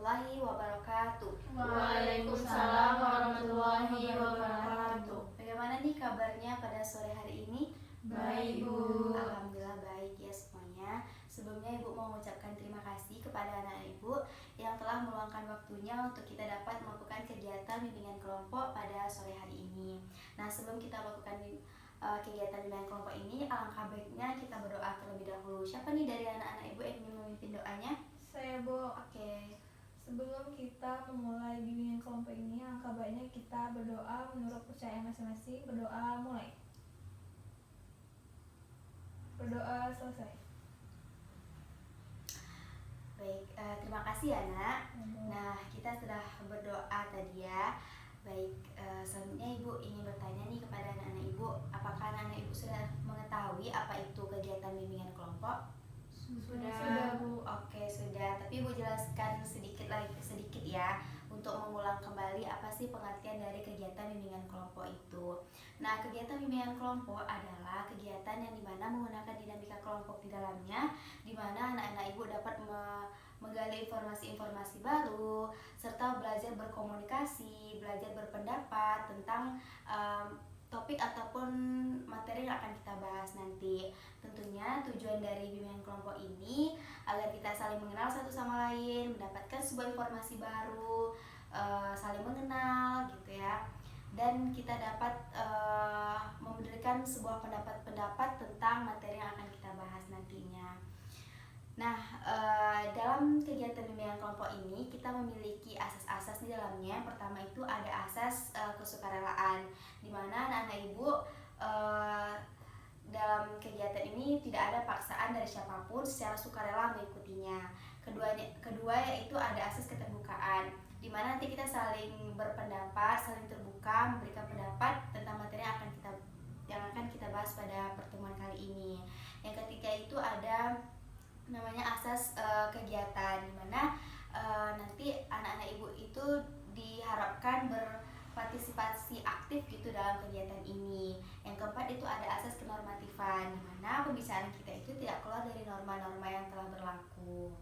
warahmatullahi wabarakatuh. Waalaikumsalam warahmatullahi wabarakatuh. Bagaimana nih kabarnya pada sore hari ini? Baik, Bu. Alhamdulillah baik ya semuanya. Sebelumnya Ibu mau mengucapkan terima kasih kepada anak Ibu yang telah meluangkan waktunya untuk kita dapat melakukan kegiatan bimbingan kelompok pada sore hari ini. Nah, sebelum kita melakukan kegiatan bimbingan kelompok ini, alangkah baiknya kita berdoa terlebih dahulu. Siapa nih dari anak-anak Ibu yang ingin memimpin doanya? Saya, Bu. Oke. Sebelum kita memulai bimbingan kelompok ini, alangkah baiknya kita berdoa menurut percayaan masing-masing. Berdoa mulai. Berdoa selesai. Baik, terima kasih ya nak. Nah, kita sudah berdoa tadi ya. Baik, selanjutnya Ibu ingin bertanya nih kepada anak-anak Ibu, apakah anak-anak Ibu sudah mengetahui apa itu kegiatan bimbingan kelompok? Sudah, Bu. Oke, sudah. Tapi Ibu jelaskan sedikit ya untuk mengulang kembali apa sih pengertian dari kegiatan bimbingan kelompok itu. Nah, kegiatan bimbingan kelompok adalah kegiatan yang dimana menggunakan dinamika kelompok di dalamnya, dimana anak-anak Ibu dapat menggali informasi-informasi baru, serta belajar berkomunikasi, belajar berpendapat tentang topik ataupun materi yang akan kita bahas nanti. Tentunya tujuan dari bimbingan kelompok ini agar kita saling mengenal satu sama lain, mendapatkan sebuah informasi baru, saling mengenal gitu ya. Dan kita dapat memberikan sebuah pendapat-pendapat tentang materi yang akan kita bahas nantinya. Nah, dalam kegiatan bimbingan kelompok ini kita memiliki asas-asas di dalamnya. Yang pertama itu ada asas kesukarelaan, di mana anak-anak Ibu dalam kegiatan ini tidak ada paksaan dari siapapun, secara sukarela mengikutinya. Kedua yaitu ada asas keterbukaan, di mana nanti kita saling berpendapat, saling terbuka, memberikan pendapat tentang materi yang akan kita bahas pada pertemuan kali ini. Yang ketiga itu ada namanya asas kegiatan, di mana nanti anak-anak Ibu itu diharapkan berpartisipasi aktif gitu dalam kegiatan ini. Yang keempat itu ada asas kenormatifan, di mana pembicaraan kita itu tidak keluar dari norma-norma yang telah berlaku.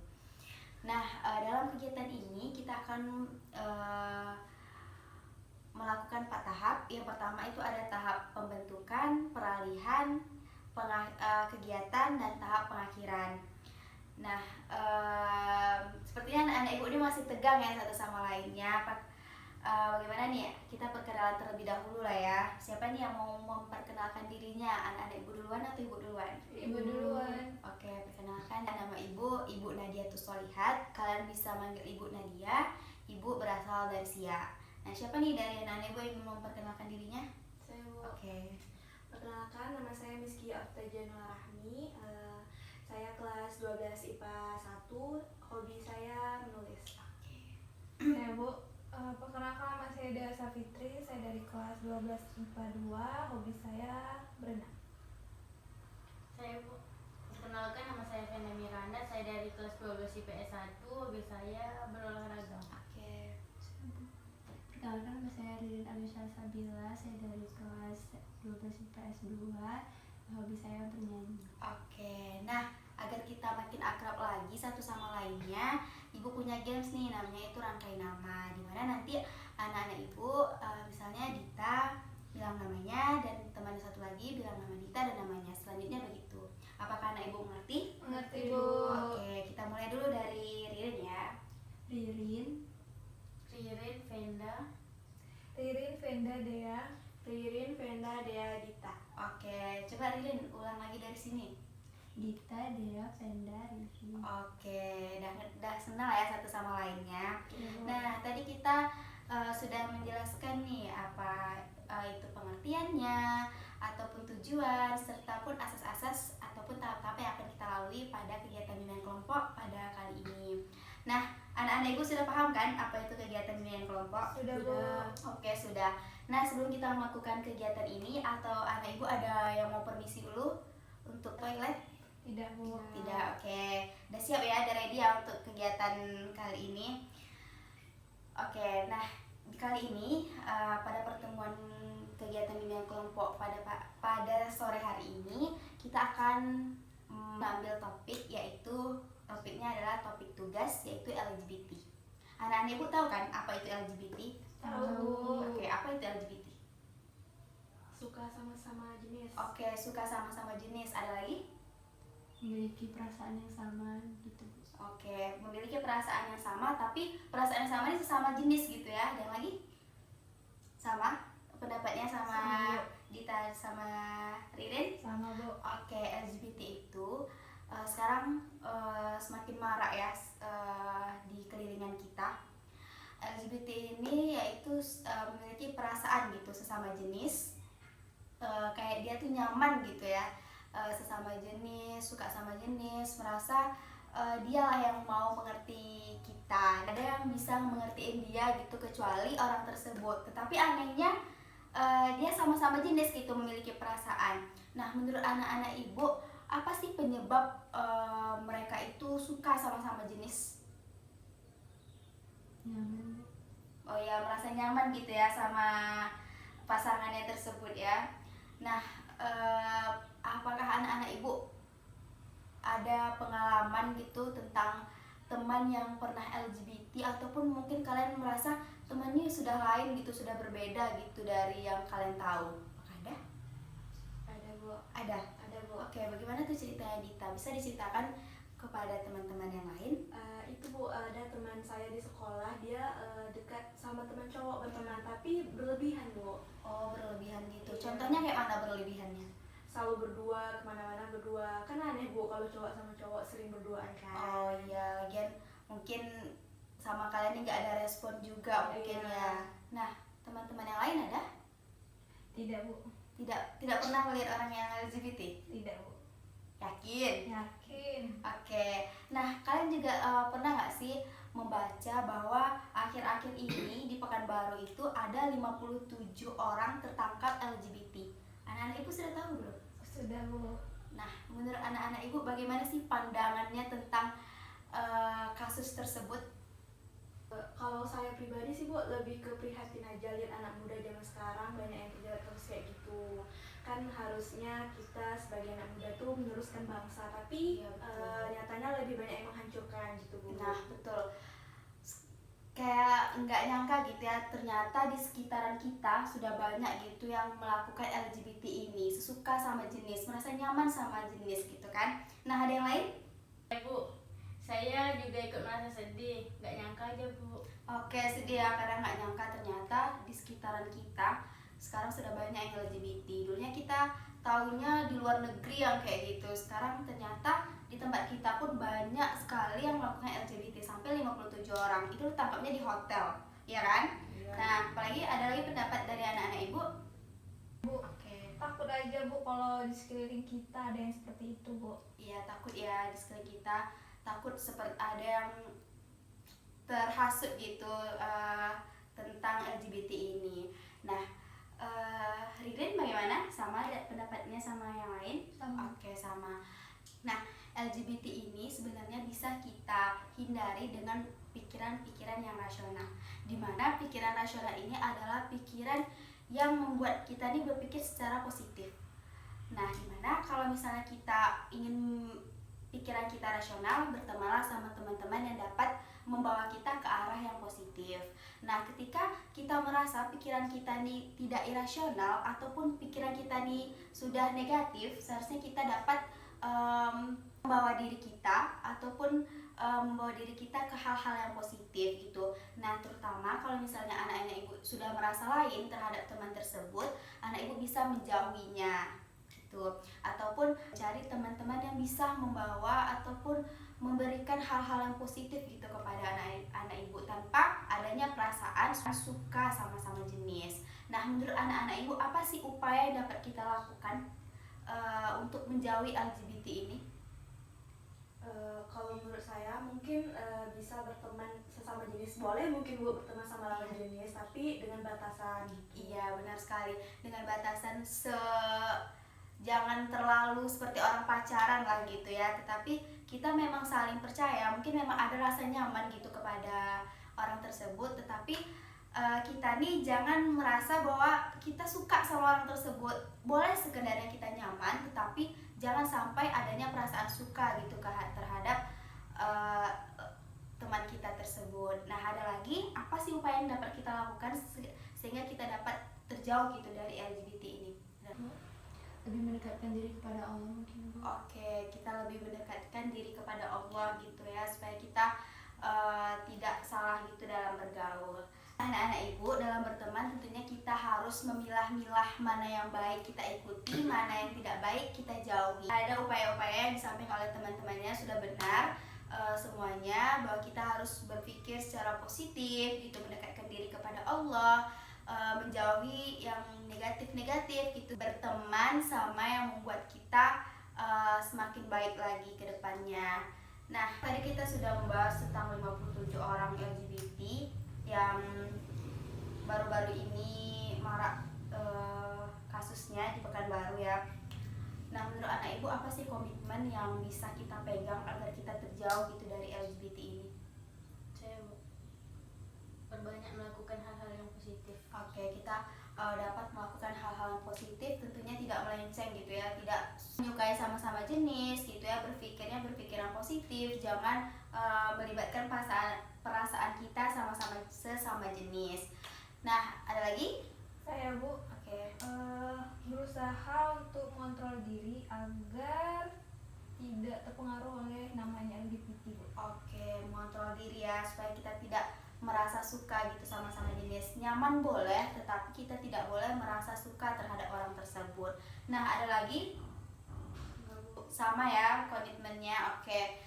Nah, dalam kegiatan ini kita akan melakukan 4 tahap. Yang pertama itu ada tahap pembentukan, peralihan, kegiatan, dan tahap pengakhiran. Nah, sepertinya anak-anak Ibu ini masih tegang ya satu sama lainnya. Bagaimana nih ya? Kita perkenalan terlebih dahulu lah ya. Siapa nih yang mau memperkenalkan dirinya? Anak-anak Ibu duluan atau Ibu duluan? Ibu duluan. Oke, perkenalkan nama Ibu Nadia Tussolihat. Kalian bisa manggil Ibu Nadia. Ibu berasal dari Siak. Nah, siapa nih dari anak-anak Ibu yang mau memperkenalkan dirinya? Saya, Bu. Oke. Perkenalkan, nama saya Miski Aftajanul Rahmi. Saya kelas 12 IPA 1. Hobi saya menulis. Oke. Saya, Bu. Perkenalkan, nama saya Dea Safitri. Saya dari kelas 12 IPA 2. Hobi saya berenang. Saya, Bu. Perkenalkan, nama saya Fenda Miranda. Saya dari kelas 12 IPS 1. Hobi saya berolahraga. Oke. Perkenalkan, nama saya Ririn Amisha Sabila. Saya dari kelas 12 IPS 2. Hobi saya bernyanyi. Oke, nah agar kita makin akrab lagi satu sama lainnya, Ibu punya games nih, namanya itu rangkai nama, dimana nanti anak-anak Ibu misalnya Dita bilang namanya, dan teman satu lagi bilang nama Dita dan namanya, selanjutnya begitu. Apakah anak Ibu mengerti? Mengerti, Bu. Oke, kita mulai dulu dari Ririn ya. Ririn, Fenda. Ririn, Fenda, Dea. Ririn, Fenda, Dea, Dita. Oke, coba Ririn ulang lagi dari sini. Dita, Dea, Fenda, Ririn. Oke, udah senang ya satu sama lainnya. Nah, tadi kita sudah menjelaskan nih apa itu pengertiannya, ataupun tujuan, serta pun asas-asas ataupun tahap-tahap yang akan kita lalui pada kegiatan bimbingan kelompok pada kali ini. Nah, anak-anak Ibu sudah paham kan apa itu kegiatan bimbingan kelompok? Sudah, Bu. Oke, sudah. Nah, sebelum kita melakukan kegiatan ini, atau anak Ibu ada yang mau permisi dulu untuk toilet? Tidak, Bu. Tidak, oke. Udah siap ya, udah ready ya untuk kegiatan kali ini. Oke, nah kali ini pada pertemuan kegiatan bimbingan kelompok pada sore hari ini kita akan mengambil topik, yaitu topiknya adalah topik tugas, yaitu LGBT. Anak-anak ibu tahu kan apa itu LGBT? Tahu, Bu. Oke, apa itu LGBT? Suka sama-sama jenis. Oke, suka sama-sama jenis. Ada lagi? Memiliki perasaan yang sama gitu, Bu. Oke, memiliki perasaan yang sama, tapi perasaan yang sama ini sesama jenis gitu ya. Dan lagi? Sama? Pendapatnya sama Sama, Bu. Dita sama Ririn? Sama, Bu. Oke, LGBT itu sekarang semakin marak ya di kelilingan kita. LGBT ini yaitu memiliki perasaan gitu sesama jenis. Kayak dia tuh nyaman gitu ya, sesama jenis, suka sama jenis, merasa dialah yang mau mengerti kita. Ada yang bisa mengertiin dia gitu kecuali orang tersebut. Tetapi anehnya dia sama-sama jenis gitu memiliki perasaan. Nah, menurut anak-anak ibu, apa sih penyebab mereka itu suka sama-sama jenis? Nyaman, Bu. Oh ya, merasa nyaman gitu ya sama pasangannya tersebut ya. Nah, apakah anak-anak ibu ada pengalaman gitu tentang teman yang pernah LGBT, ataupun mungkin kalian merasa temannya sudah lain gitu, sudah berbeda gitu dari yang kalian tahu? Ada? Ada, Bu. Ada. Ada, Bu. Oke, bagaimana tuh ceritanya Dita? Bisa diceritakan kepada teman-teman yang lain? Itu, Bu, ada teman saya di sekolah, dia dekat sama teman cowok berteman, tapi berlebihan, Bu. Oh, berlebihan gitu. Iya. Contohnya kayak mana berlebihannya? Selalu berdua, kemana-mana berdua. Kan aneh, Bu, kalau cowok sama cowok sering berduaan kan. Oh iya, lagian mungkin sama kalian ini nggak ada respon juga mungkin Iya. ya. Nah, teman-teman yang lain ada? Tidak, Bu. Tidak pernah melihat orang yang LGBT? Tidak, Bu. Yakin? Yakin. Oke. Nah, kalian juga pernah nggak sih membaca bahwa akhir-akhir ini di Pekanbaru itu ada 57 orang tertangkap LGBT? Anak-anak ibu sudah tahu belum? Sudah, Bu. Nah, menurut anak-anak ibu bagaimana sih pandangannya tentang kasus tersebut? Kalau saya pribadi sih, Bu, lebih ke prihatin aja lihat anak muda zaman sekarang banyak yang terjerat terus kayak gitu. Kan harusnya kita sebagai anak muda tuh meneruskan bangsa, tapi Iya, betul. nyatanya lebih banyak yang menghancurkan gitu, Bu. Nah, betul. Kayak nggak nyangka gitu ya, ternyata di sekitaran kita sudah banyak gitu yang melakukan LGBT ini, sesuka sama jenis, merasa nyaman sama jenis gitu kan. Nah, ada yang lain? Bu, saya juga ikut merasa sedih, nggak nyangka aja Bu. Oke, sedih ya, kadang nggak nyangka ternyata di sekitaran kita sekarang sudah banyak yang LGBT. Dulunya kita taunya di luar negeri yang kayak gitu, sekarang ternyata di tempat kita pun banyak sekali yang melakukan LGBT, sampai 57 orang. Itu tangkapnya di hotel, ya kan? Nah, apalagi ada lagi pendapat dari anak-anak ibu? Bu, Oke, takut aja, Bu, kalau di sekeliling kita ada yang seperti itu, Bu. iya takut ya di sekeliling kita, takut seperti ada yang terhasut gitu tentang LGBT ini. Nah, Ririn bagaimana? Sama ada pendapatnya sama yang lain? Sama. Oke, sama. Nah, LGBT ini sebenarnya bisa kita hindari dengan pikiran-pikiran yang rasional. Dimana pikiran rasional ini adalah pikiran yang membuat kita nih berpikir secara positif. Nah, dimana kalau misalnya kita ingin pikiran kita rasional, bertemanlah sama teman-teman yang dapat membawa kita ke arah yang positif. Nah, ketika kita merasa pikiran kita nih tidak irasional ataupun pikiran kita nih sudah negatif, seharusnya kita dapat membawa diri kita ataupun membawa diri kita ke hal-hal yang positif gitu. Nah, terutama kalau misalnya anak-anak ibu sudah merasa lain terhadap teman tersebut, anak ibu bisa menjauhinya gitu, ataupun cari teman-teman yang bisa membawa ataupun memberikan hal-hal yang positif gitu kepada anak ibu tanpa adanya perasaan suka sama-sama jenis. Nah, menurut anak-anak ibu apa sih upaya yang dapat kita lakukan untuk menjauhi LGBT ini? Kalau menurut saya mungkin bisa berteman sesama jenis, boleh mungkin Bu berteman sama lawan jenis, tapi dengan batasan gitu. Iya, benar sekali, dengan batasan jangan terlalu seperti orang pacaran lah gitu ya, tetapi kita memang saling percaya, mungkin memang ada rasa nyaman gitu kepada orang tersebut, tetapi kita nih jangan merasa bahwa kita suka sama orang tersebut. Boleh sekedarnya kita nyaman, tetapi jangan sampai adanya perasaan suka gitu terhadap teman kita tersebut. Nah, ada lagi apa sih upaya yang dapat kita lakukan sehingga kita dapat terjauh gitu dari LGBT ini? Lebih mendekatkan diri kepada Allah mungkin, Bu. Oke, kita lebih mendekatkan diri kepada Allah gitu ya, supaya kita tidak salah gitu dalam bergaul. Anak-anak ibu, dalam berteman tentunya kita harus memilah-milah mana yang baik kita ikuti, mana yang tidak baik kita jauhi. Ada upaya-upaya yang disampaikan oleh teman-temannya sudah benar semuanya, bahwa kita harus berpikir secara positif gitu, mendekatkan diri kepada Allah, menjauhi yang negatif-negatif gitu, berteman sama yang membuat kita semakin baik lagi ke depannya. Nah, tadi kita sudah membahas tentang 57 orang LGBT yang baru-baru ini marak kasusnya di Pekanbaru ya. Nah, menurut anak ibu apa sih komitmen yang bisa kita pegang agar kita terjauh gitu dari LGBT ini? Saya perbanyak melakukan hal-hal yang positif. Oke, kita dapat melakukan hal-hal yang positif, tentunya tidak melenceng gitu ya, tidak menyukai sama-sama jenis gitu ya, berpikirnya berpikiran positif, jangan melibatkan perasaan kita sama-sama sesama jenis. Nah, ada lagi? Saya, Bu, Oke. berusaha untuk mengontrol diri agar tidak terpengaruh oleh namanya LGBT, Bu. Oke, mengontrol diri ya, supaya kita tidak merasa suka gitu sama-sama jenis. Nyaman boleh, tetapi kita tidak boleh merasa suka terhadap orang tersebut. Nah, ada lagi? Sama ya komitmennya. Oke.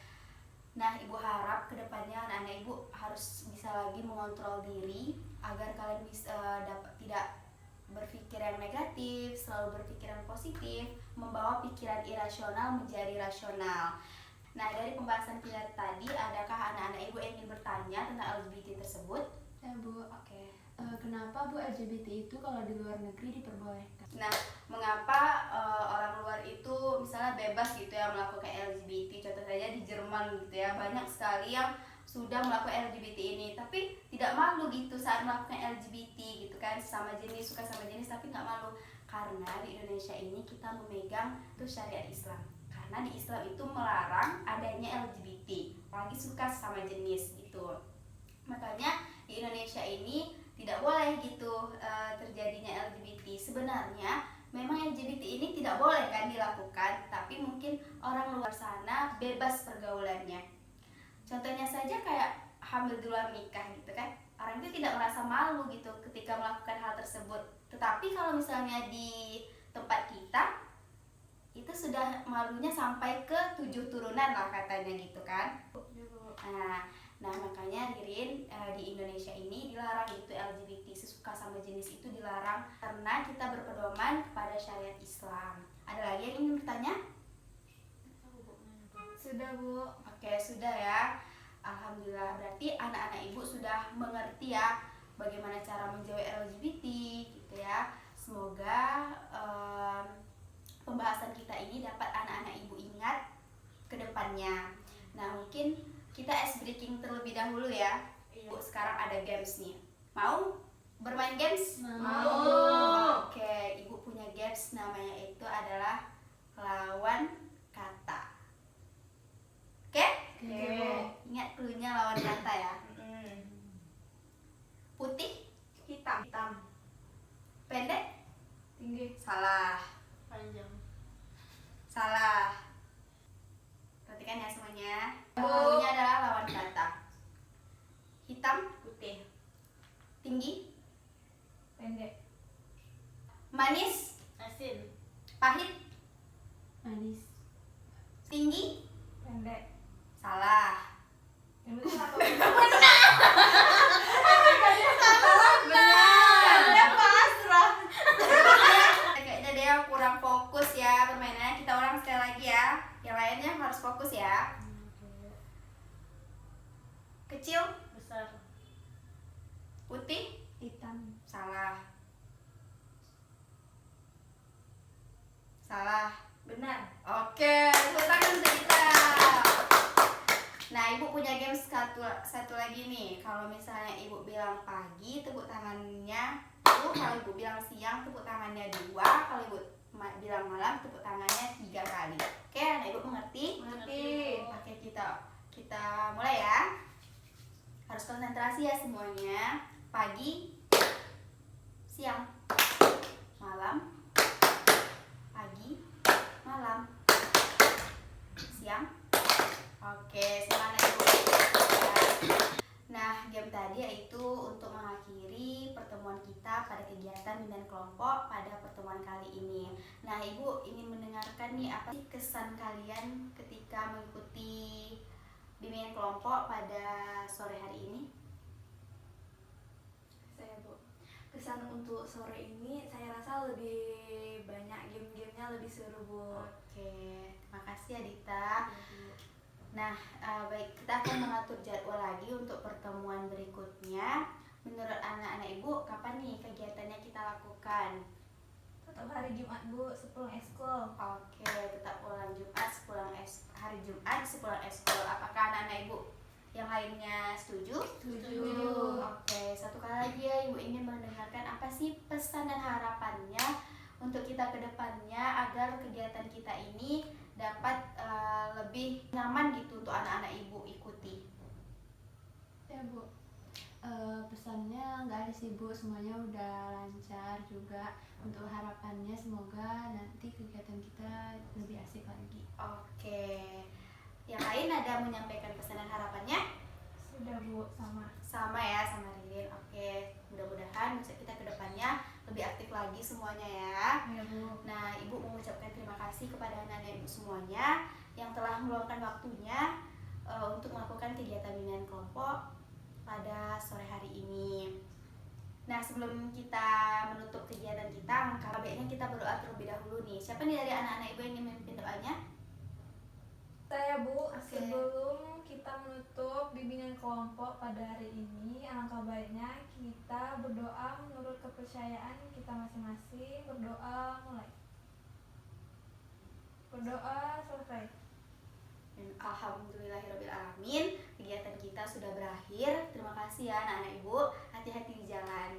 Nah, ibu harap kedepannya anak-anak ibu harus bisa lagi mengontrol diri agar kalian bisa tidak berpikir yang negatif, selalu berpikir yang positif, membawa pikiran irasional menjadi rasional. Nah, dari pembahasan kita tadi, adakah anak-anak ibu yang ingin bertanya tentang LGBT tersebut? Ya, Bu. Oke. Kenapa, Bu, LGBT itu kalau di luar negeri diperbolehkan? Nah, mengapa orang luar itu misalnya bebas gitu ya melakukan LGBT? Contoh saja di Jerman gitu ya, banyak sekali yang sudah melakukan LGBT ini, tapi tidak malu gitu saat melakukan LGBT gitu kan, sama jenis, suka sama jenis tapi nggak malu. Karena di Indonesia ini kita memegang tuh syariat Islam. Karena di Islam itu melarang adanya LGBT, apalagi suka sama jenis gitu. Makanya di Indonesia ini tidak boleh gitu terjadinya LGBT. Sebenarnya memang LGBT ini tidak boleh kan dilakukan, tapi mungkin orang luar sana bebas pergaulannya. Contohnya saja kayak hamil di luar nikah gitu kan, orang itu tidak merasa malu gitu ketika melakukan hal tersebut. Tetapi kalau misalnya di tempat kita itu sudah malunya sampai ke 7 turunan lah katanya gitu kan. Nah makanya Ririn di Indonesia ini dilarang itu LGBT, sesuka sama jenis itu dilarang karena kita berpedoman kepada syariat Islam. Ada lagi yang ingin bertanya? Sudah, Bu. Oke, sudah ya. Alhamdulillah, berarti anak-anak ibu sudah mengerti ya bagaimana cara menjauhi LGBT gitu ya. Semoga pembahasan kita ini dapat anak-anak ibu ingat ke depannya. Nah, mungkin kita ice breaking terlebih dahulu ya. Ibu, sekarang ada games nih. Mau bermain games? Mau. Oke, ibu punya games namanya itu adalah lawan kata. Oke? Ingat cluenya lawan kata ya. Putih, Hitam. pendek, Tinggi. salah. Panjang. Salah. Perhatikan ya semuanya. Cluenya adalah lawan kata. Hitam, Putih. tinggi, Pendek. manis, Asin. pahit, Manis. tinggi, Pendek. salah. Yang betul apa? Kayaknya dia kurang fokus ya permainannya. Kita ulang sekali lagi ya. Yang lainnya harus fokus ya. Kecil, Besar. putih, Hitam. salah. Salah. Benar. Oke, tepuk tangan untuk kita. Nah, ibu punya games satu lagi nih. Kalau misalnya ibu bilang pagi, tepuk tangannya 1. Kalau ibu bilang siang, tepuk tangannya 2. Kalau ibu bilang malam, tepuk tangannya 3 kali. Oke, anak ibu mengerti? Mengerti. Oke, kita mulai ya. Harus konsentrasi ya semuanya. Pagi, siang, malam, pagi, malam, siang. Oke, semangat Ibu. Nah, game tadi yaitu untuk mengakhiri pertemuan kita pada kegiatan bimbingan kelompok pada pertemuan kali ini. Nah, Ibu ingin mendengarkan nih apa sih kesan kalian ketika mengikuti bimbingan kelompok pada sore hari ini? Saya Bu, kesan untuk sore ini saya rasa lebih banyak game-gamenya, lebih seru Bu. Oke, terima kasih Adita. Nah, baik, kita akan mengatur jadwal lagi untuk pertemuan berikutnya. Menurut anak-anak Ibu, kapan nih kegiatannya kita lakukan? Tetap hari Jumat Bu, sepulang ekskul. Oke, tetap pulang Jumat hari Jumat sepulang ekskul. Apakah anak-anak Ibu yang lainnya setuju? Setuju. Oke, satu kali lagi ya, Ibu ingin mendengarkan apa sih pesan dan harapannya untuk kita ke depannya agar kegiatan kita ini dapat lebih nyaman gitu untuk anak-anak Ibu ikuti. Ya Bu, pesannya nggak ada sih Bu, semuanya udah lancar juga. Untuk harapannya semoga nanti kegiatan kita lebih asik lagi. Oke, yang lain ada menyampaikan pesan dan harapannya? Sudah Bu, sama. Sama ya, sama Ririn. Oke, mudah-mudahan bisa kita ke depannya lebih aktif lagi semuanya ya. Ya Bu. Nah, Ibu mengucapkan terima kasih kepada anak-anak Ibu semuanya yang telah meluangkan waktunya untuk melakukan kegiatan bimbingan kelompok pada sore hari ini. Nah, sebelum kita menutup kegiatan kita, baiknya kita berdoa terlebih dahulu nih. Siapa nih dari anak-anak Ibu yang ingin memimpin doanya? Saya Bu, Oke. sebelum kita menutup bimbingan kelompok pada hari ini, alangkah baiknya kita berdoa menurut kepercayaan kita masing-masing. Berdoa mulai. Berdoa selesai. Alhamdulillahirrahmanirrahim. Kegiatan kita sudah berakhir. Terima kasih ya anak-anak Ibu. Hati-hati di jalan.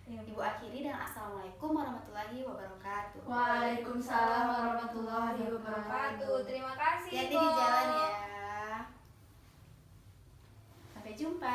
Ya, Ibu akhiri dan assalamualaikum warahmatullahi wabarakatuh. Waalaikumsalam warahmatullahi wabarakatuh. Terima kasih. Hati-hati Bu. di jalan ya. Sampai jumpa.